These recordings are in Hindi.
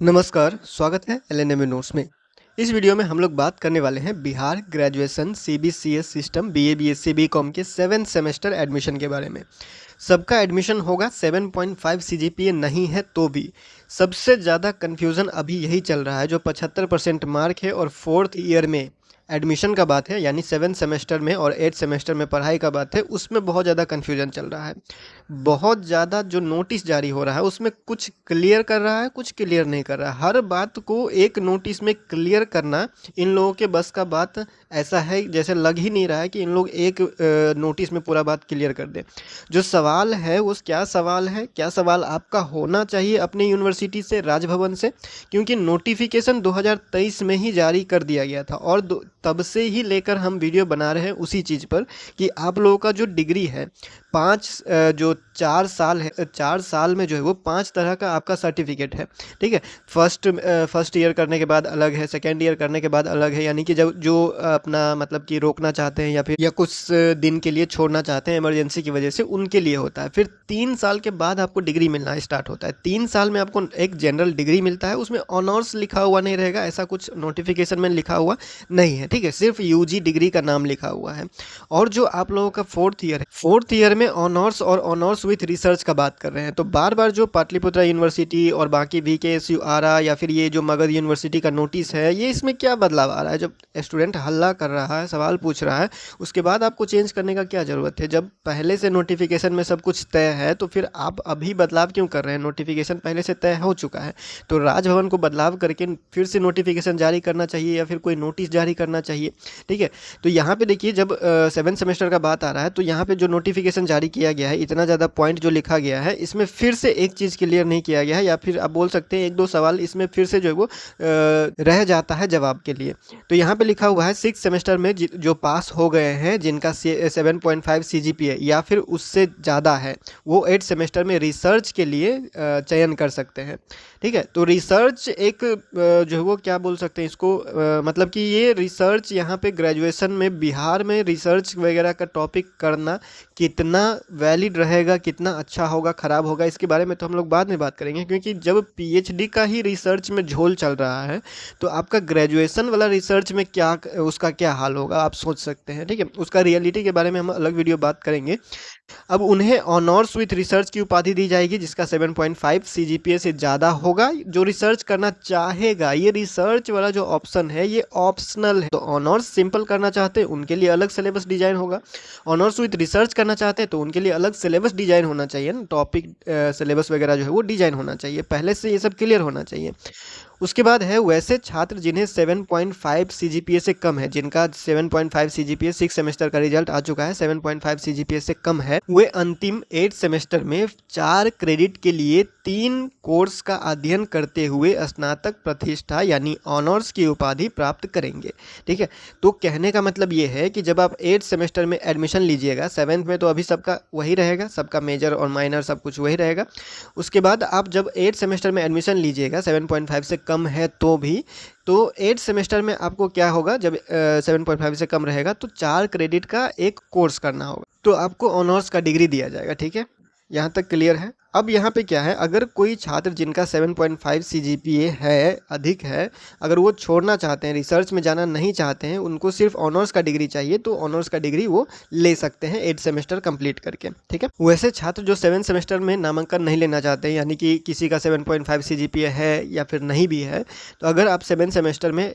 नमस्कार, स्वागत है एलएनएम नोट्स में। इस वीडियो में हम लोग बात करने वाले हैं Bihar graduation CBCS system BA BSc BCom के 7 सेमेस्टर एडमिशन के बारे में। सबका एडमिशन होगा 7.5 सीजीपीए नहीं है तो भी। सबसे ज़्यादा कन्फ्यूज़न अभी यही चल रहा है, जो 75% मार्क है और 4th ईयर में एडमिशन का बात है, यानी 7 सेमेस्टर में और 8 सेमेस्टर में पढ़ाई का बात है, उसमें बहुत ज़्यादा कन्फ्यूजन चल रहा है। बहुत ज़्यादा जो नोटिस जारी हो रहा है उसमें कुछ क्लियर कर रहा है, कुछ क्लियर नहीं कर रहा है। हर बात को एक नोटिस में क्लियर करना इन लोगों के बस का बात ऐसा है, जैसे लग ही नहीं रहा है कि इन लोग एक नोटिस में पूरा बात क्लियर कर दें। जो सवाल है वो क्या सवाल है, क्या सवाल आपका होना चाहिए अपने यूनिवर्सिटी से, राजभवन से, क्योंकि नोटिफिकेशन 2023 में ही जारी कर दिया गया था और तब से ही लेकर हम वीडियो बना रहे हैं उसी चीज़ पर कि आप लोगों का जो डिग्री है, 4 साल है, 4 साल में जो है वो 5 तरह का आपका सर्टिफिकेट है। ठीक है, फर्स्ट ईयर करने के बाद अलग है, सेकेंड ईयर करने के बाद अलग है, यानी कि जब जो अपना मतलब कि रोकना चाहते हैं या कुछ दिन के लिए छोड़ना चाहते हैं इमरजेंसी की वजह से, उनके लिए होता है। फिर 3 साल के बाद आपको डिग्री मिलना स्टार्ट होता है। 3 साल में आपको एक जनरल डिग्री मिलता है, उसमें ऑनर्स लिखा हुआ नहीं रहेगा, ऐसा कुछ नोटिफिकेशन में लिखा हुआ नहीं है। ठीक है, सिर्फ यूजी डिग्री का नाम लिखा हुआ है। और जो आप लोगों का 4th ईयर है, 4th ईयर में ऑनर्स और ऑनर्स विथ रिसर्च का बात कर रहे हैं। तो बार बार जो पाटलिपुत्रा यूनिवर्सिटी और बाकी वीकेएसयू आरा या फिर ये जो मगध यूनिवर्सिटी का नोटिस है, ये इसमें क्या बदलाव आ रहा है? जब स्टूडेंट हल्ला कर रहा है, सवाल पूछ रहा है, उसके बाद आपको चेंज करने का क्या ज़रूरत है? जब पहले से नोटिफिकेशन में सब कुछ तय है तो फिर आप अभी बदलाव क्यों कर रहे हैं? नोटिफिकेशन पहले से तय हो चुका है, तो राजभवन को बदलाव करके फिर से नोटिफिकेशन जारी करना चाहिए या फिर कोई नोटिस जारी करना चाहिए। ठीक है, तो यहाँ पे देखिए, जब 7 सेमेस्टर का बात आ रहा है तो यहाँ पे जो नोटिफिकेशन जारी किया गया है, इतना ज़्यादा पॉइंट जो लिखा गया है, इसमें फिर से एक चीज़ क्लियर नहीं किया गया है, या फिर आप बोल सकते हैं 1-2 सवाल इसमें फिर से जो है वो रह जाता है जवाब के लिए। तो यहाँ पे लिखा हुआ है 6 सेमेस्टर में जो पास हो गए हैं, जिनका 7.5 सीजीपीए या फिर उससे ज़्यादा है, वो 8 सेमेस्टर में रिसर्च के लिए चयन कर सकते हैं। ठीक है, तो रिसर्च एक जो है वो क्या बोल सकते हैं इसको, मतलब कि ये रिसर्च यहाँ पे ग्रेजुएशन में बिहार में रिसर्च वगैरह का टॉपिक करना कितना वैलिड रहेगा, कितना अच्छा होगा, ख़राब होगा, इसके बारे में तो हम लोग बाद में बात करेंगे। क्योंकि जब पीएचडी का ही रिसर्च में झोल चल रहा है तो आपका ग्रेजुएशन वाला रिसर्च में क्या, उसका क्या हाल होगा, आप सोच सकते हैं। ठीक है, उसका रियलिटी के बारे में हम अलग वीडियो बात करेंगे। अब उन्हें ऑनर्स विथ रिसर्च की उपाधि दी जाएगी, जिसका 7.5 सीजीपीए से ज़्यादा होगा। जो रिसर्च करना चाहेगा, ये रिसर्च वाला जो ऑप्शन है ये ऑप्शनल है। तो ऑनर्स सिंपल करना चाहते हैं उनके लिए अलग सिलेबस डिजाइन होगा, ऑनर्स विथ रिसर्च करना चाहते हैं तो उनके लिए अलग सिलेबस डिजाइन होना चाहिए ना, टॉपिक सिलेबस वगैरह जो है वो डिजाइन होना चाहिए, पहले से ये सब क्लियर होना चाहिए। उसके बाद है वैसे छात्र जिन्हें 7.5 सीजीपीए से कम है, जिनका 7.5 सीजीपीए 6 सेमेस्टर का रिजल्ट आ चुका है, 7.5 सीजीपीए से कम है, वे अंतिम 8 सेमेस्टर में 4 क्रेडिट के लिए 3 कोर्स का अध्ययन करते हुए स्नातक प्रतिष्ठा यानी ऑनर्स की उपाधि प्राप्त करेंगे। ठीक है, तो कहने का मतलब ये है कि जब आप 8 सेमेस्टर में एडमिशन लीजिएगा, 7th में तो अभी सबका वही रहेगा, सबका मेजर और माइनर सब कुछ वही रहेगा। उसके बाद आप जब 8 सेमेस्टर में एडमिशन लीजिएगा, 7.5 से कम है तो भी, तो 8 सेमेस्टर में आपको क्या होगा, जब 7.5 से कम रहेगा तो 4 क्रेडिट का एक कोर्स करना होगा, तो आपको ऑनर्स का डिग्री दिया जाएगा। ठीक है, यहाँ तक क्लियर है। अब यहाँ पे क्या है, अगर कोई छात्र जिनका 7.5 सीजीपीए है, अधिक है, अगर वो छोड़ना चाहते हैं, रिसर्च में जाना नहीं चाहते हैं, उनको सिर्फ ऑनर्स का डिग्री चाहिए, तो ऑनर्स का डिग्री वो ले सकते हैं 8 सेमेस्टर कंप्लीट करके। ठीक है, वैसे छात्र जो 7 सेमेस्टर में नामांकन नहीं लेना चाहते हैं, यानी कि किसी का 7.5 सीजीपीए है या फिर नहीं भी है, तो अगर आप 7 सेमेस्टर में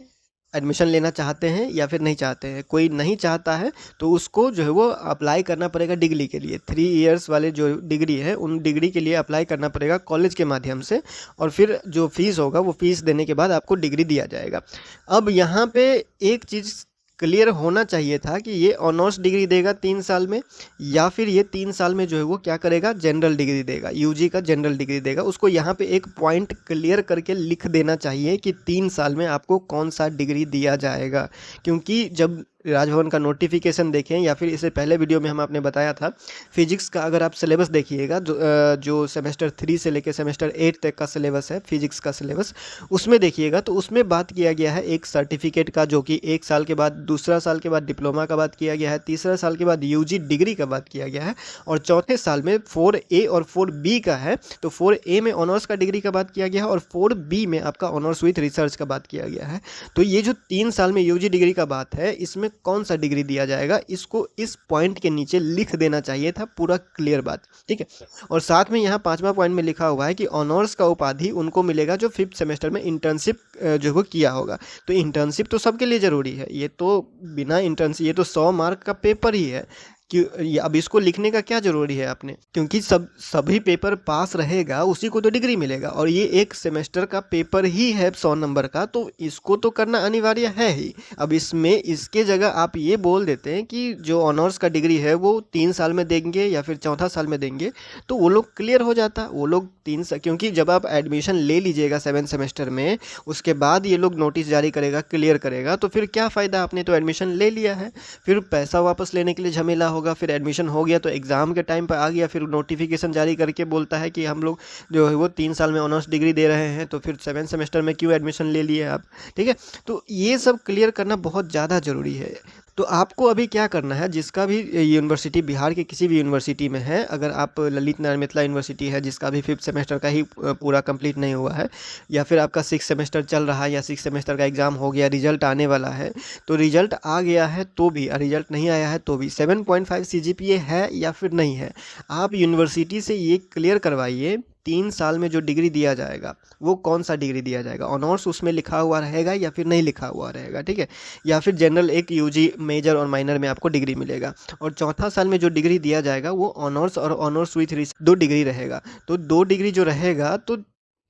एडमिशन लेना चाहते हैं या फिर नहीं चाहते हैं, कोई नहीं चाहता है तो उसको जो है वो अप्लाई करना पड़ेगा डिग्री के लिए। 3 इयर्स वाले जो डिग्री है, उन डिग्री के लिए अप्लाई करना पड़ेगा कॉलेज के माध्यम से, और फिर जो फीस होगा वो फीस देने के बाद आपको डिग्री दिया जाएगा। अब यहाँ पे एक चीज़ क्लियर होना चाहिए था कि ये ऑनर्स डिग्री देगा 3 साल में, या फिर ये 3 साल में जो है वो क्या करेगा, जनरल डिग्री देगा, यूजी का जनरल डिग्री देगा। उसको यहाँ पे एक पॉइंट क्लियर करके लिख देना चाहिए कि 3 साल में आपको कौन सा डिग्री दिया जाएगा। क्योंकि जब राजभवन का नोटिफिकेशन देखें या फिर इससे पहले वीडियो में हम आपने बताया था फिजिक्स का, अगर आप सिलेबस देखिएगा जो सेमेस्टर 3 से लेकर सेमेस्टर 8 तक का सिलेबस है फिजिक्स का सिलेबस, उसमें देखिएगा तो उसमें बात किया गया है एक सर्टिफिकेट का, जो कि 1 साल के बाद, दूसरा साल के बाद डिप्लोमा का बात किया गया है, तीसरा साल के बाद यूजी डिग्री का बात किया गया है, और चौथे साल में 4A और 4B का है। तो 4A में ऑनर्स का डिग्री का बात किया गया है और 4B में आपका ऑनर्स विथ रिसर्च का बात किया गया है। तो ये जो 3 साल में यूजी डिग्री का बात है, इसमें कौन सा डिग्री दिया जाएगा, इसको इस पॉइंट के नीचे लिख देना चाहिए था, पूरा क्लियर बात, ठीक है। और साथ में यहाँ 5वां पॉइंट में लिखा हुआ है कि ऑनर्स का उपाधि उनको मिलेगा जो 5th सेमेस्टर में इंटर्नशिप जो वो किया होगा। तो इंटर्नशिप तो सबके लिए ज़रूरी है, ये तो बिना इंटर्नशिप, ये तो 100 मार्क का पेपर ही है कि अब इसको लिखने का क्या ज़रूरी है आपने, क्योंकि सभी पेपर पास रहेगा उसी को तो डिग्री मिलेगा, और ये एक सेमेस्टर का पेपर ही है 100 नंबर का, तो इसको तो करना अनिवार्य है ही। अब इसमें इसके जगह आप ये बोल देते हैं कि जो ऑनर्स का डिग्री है वो 3 साल में देंगे या फिर चौथा साल में देंगे, तो वो लोग क्लियर हो जाता। वो लोग 3 साल, क्योंकि जब आप एडमिशन ले लीजिएगा 7 सेमेस्टर में, उसके बाद ये लोग नोटिस जारी करेगा, क्लियर करेगा, तो फिर क्या फ़ायदा, आपने तो एडमिशन ले लिया है, फिर पैसा वापस लेने के लिए झमेला होगा, फिर एडमिशन हो गया तो एग्ज़ाम के टाइम पर आ गया, फिर नोटिफिकेशन जारी करके बोलता है कि हम लोग जो है वो 3 साल में ऑनर्स डिग्री दे रहे हैं, तो फिर 7 सेमेस्टर में क्यों एडमिशन ले लिए आप, ठीक है। तो ये सब क्लियर करना बहुत ज़्यादा ज़रूरी है। तो आपको अभी क्या करना है, जिसका भी यूनिवर्सिटी बिहार के किसी भी यूनिवर्सिटी में है, अगर आप ललित नारायण मिथिला यूनिवर्सिटी है जिसका भी 5th सेमेस्टर का ही पूरा कंप्लीट नहीं हुआ है, या फिर आपका 6th सेमेस्टर चल रहा है या 6th सेमेस्टर का एग्ज़ाम हो गया, रिजल्ट आने वाला है, तो रिजल्ट आ गया है तो भी, रिजल्ट नहीं आया है तो भी 7.5 CGPA है या फिर नहीं है, आप यूनिवर्सिटी से ये क्लियर करवाइए 3 साल में जो डिग्री दिया जाएगा वो कौन सा डिग्री दिया जाएगा, ऑनर्स उसमें लिखा हुआ रहेगा या फिर नहीं लिखा हुआ रहेगा, ठीक है, या फिर जनरल एक यूजी मेजर और माइनर में आपको डिग्री मिलेगा। और चौथा साल में जो डिग्री दिया जाएगा वो ऑनर्स और ऑनर्स विथ 2 डिग्री रहेगा। तो 2 डिग्री जो रहेगा, तो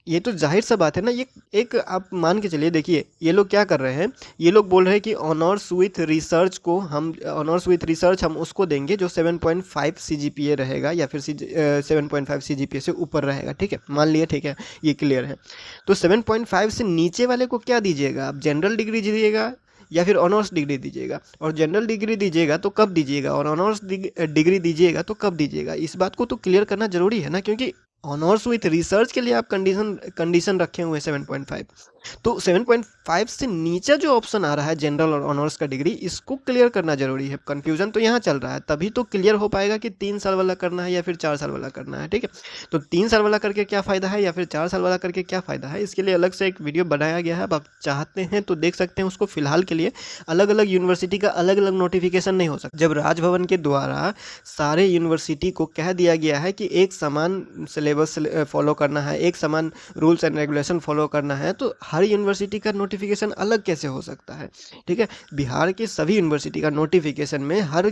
ये तो जाहिर सा बात है ना, ये एक आप मान के चलिए, देखिए ये लोग क्या कर रहे हैं, ये लोग बोल रहे हैं कि ऑनर्स विथ रिसर्च को हम, ऑनर्स विथ रिसर्च हम उसको देंगे जो 7.5 CGPA रहेगा या फिर 7.5 CGPA से ऊपर रहेगा, ठीक है, मान लिया, ठीक है, ये क्लियर है। तो 7.5 से नीचे वाले को क्या दीजिएगा, आप जनरल डिग्री दीजिएगा या फिर ऑनर्स डिग्री दीजिएगा, और जनरल डिग्री दीजिएगा तो कब दीजिएगा, और ऑनर्स डिग्री दीजिएगा तो कब दीजिएगा, इस बात को तो क्लियर करना जरूरी है ना, क्योंकि ऑनर्स विथ रिसर्च के लिए आप कंडीशन रखे हुए हैं 7.5, तो 7.5 से नीचे जो ऑप्शन आ रहा है जनरल और ऑनर्स का डिग्री, इसको क्लियर करना जरूरी है। कंफ्यूजन तो यहाँ चल रहा है, तभी तो क्लियर हो पाएगा कि 3 साल वाला करना है या फिर 4 साल वाला करना है, ठीक है। तो 3 साल वाला करके क्या फ़ायदा है या फिर 4 साल वाला करके क्या फ़ायदा है, इसके लिए अलग से एक वीडियो बनाया गया है, अब आप चाहते हैं तो देख सकते हैं उसको। फिलहाल के लिए अलग अलग यूनिवर्सिटी का अलग अलग नोटिफिकेशन नहीं हो सकता। जब राजभवन के द्वारा सारे यूनिवर्सिटी को कह दिया गया है कि एक समान सिलेबस फॉलो करना है, एक समान रूल्स एंड रेगुलेशन फॉलो करना है, तो हर यूनिवर्सिटी का नोटिफिकेशन अलग कैसे हो सकता है, ठीक है। बिहार के सभी यूनिवर्सिटी का नोटिफिकेशन में हर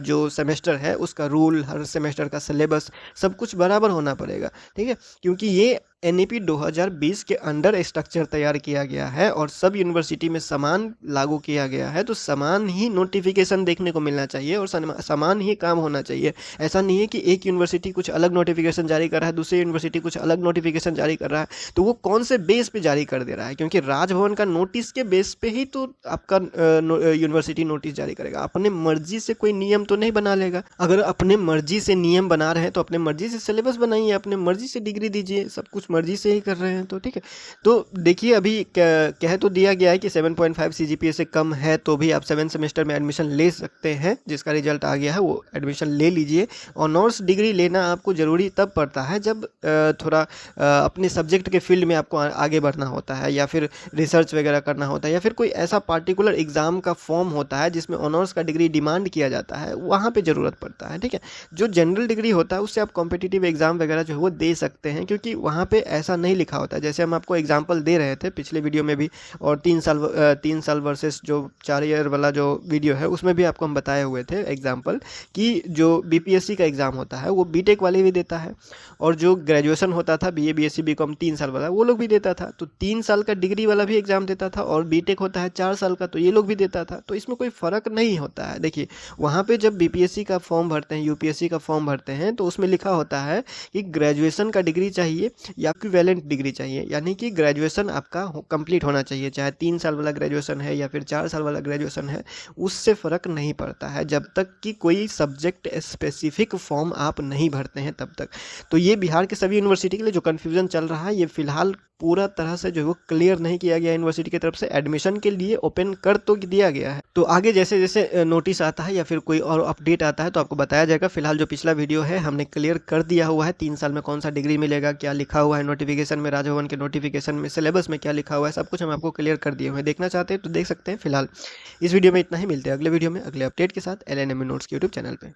जो सेमेस्टर है उसका रूल, हर सेमेस्टर का सिलेबस, सब कुछ बराबर होना पड़ेगा, ठीक है, क्योंकि ये NEP 2020 के अंडर स्ट्रक्चर तैयार किया गया है और सब यूनिवर्सिटी में समान लागू किया गया है, तो समान ही नोटिफिकेशन देखने को मिलना चाहिए और समान ही काम होना चाहिए। ऐसा नहीं है कि एक यूनिवर्सिटी कुछ अलग नोटिफिकेशन जारी कर रहा है, दूसरी यूनिवर्सिटी कुछ अलग नोटिफिकेशन जारी कर रहा है, तो वो कौन से बेस पे जारी कर दे रहा है, क्योंकि राजभवन का नोटिस के बेस पे ही तो आपका यूनिवर्सिटी नोटिस जारी करेगा। अपने मर्जी से कोई नियम तो नहीं बना लेगा। अगर अपने मर्जी से नियम बना रहे हैं तो अपने मर्जी से सिलेबस बनाइए, अपने मर्जी से डिग्री दीजिए, सब कुछ मर्जी से ही कर रहे हैं तो ठीक है। तो देखिए अभी कह तो दिया गया है कि 7.5 CGPA से कम है तो भी आप 7 सेमेस्टर में एडमिशन ले सकते हैं। जिसका रिजल्ट आ गया है वो एडमिशन ले लीजिए। ऑनर्स डिग्री लेना आपको ज़रूरी तब पड़ता है जब थोड़ा अपने सब्जेक्ट के फील्ड में आपको आगे बढ़ना होता है या फिर रिसर्च वगैरह करना होता है या फिर कोई ऐसा पार्टिकुलर एग्ज़ाम का फॉर्म होता है जिसमें ऑनर्स का डिग्री डिमांड किया जाता है, वहाँ पे ज़रूरत पड़ता है। ठीक है, जो जनरल डिग्री होता है उससे आप कॉम्पिटिटिव एग्ज़ाम वगैरह जो है वो दे सकते हैं, क्योंकि वहाँ पे ऐसा नहीं लिखा होता है। जैसे हम आपको एग्जांपल दे रहे थे पिछले वीडियो में भी, और 3 साल वर्सेस जो 4 ईयर वाला जो वीडियो है उसमें भी आपको हम बताए हुए थे एग्जांपल कि जो BPSC का एग्ज़ाम होता है वो बीटेक वाले भी देता है, और जो ग्रेजुएशन होता था BA BSc BCom 3 साल वाला वो लोग भी देता था। तो 3 साल का डिग्री वाला भी एग्ज़ाम देता था, और बीटेक होता है 4 साल का तो ये लोग भी देता था। तो इसमें कोई फ़र्क नहीं होता है। देखिए वहाँ पे जब BPSC का फॉर्म भरते हैं, UPSC का फॉर्म भरते हैं, तो उसमें लिखा होता है कि ग्रेजुएशन का डिग्री चाहिए या इक्विवेलेंट डिग्री चाहिए, यानी कि ग्रेजुएशन आपका कंप्लीट होना चाहिए, चाहे 3 साल वाला ग्रेजुएशन है या फिर 4 साल वाला ग्रेजुएशन है, उससे फ़र्क नहीं पड़ता है जब तक कि कोई सब्जेक्ट स्पेसिफिक फॉर्म आप नहीं भरते हैं तब तक। तो ये बिहार के सभी यूनिवर्सिटी के लिए जो कन्फ्यूज़न चल रहा है, ये फिलहाल पूरा तरह से जो है वो क्लियर नहीं किया गया यूनिवर्सिटी की तरफ से। एडमिशन के लिए ओपन कर तो दिया गया है, तो आगे जैसे जैसे नोटिस आता है या फिर कोई और अपडेट आता है तो आपको बताया जाएगा। फिलहाल जो पिछला वीडियो है हमने क्लियर कर दिया हुआ है, 3 साल में कौन सा डिग्री मिलेगा, क्या लिखा हुआ है नोटिफिकेशन में, राजभवन के नोटिफिकेशन में, सिलेबस में क्या लिखा हुआ है, सब कुछ हम आपको क्लियर कर दिए हुए हैं। देखना चाहते हैं तो देख सकते हैं। फिलहाल इस वीडियो में इतना ही, मिलते हैं अगले वीडियो में अगले अपडेट के साथ LNME नोट्स के यूट्यूब चैनल पर।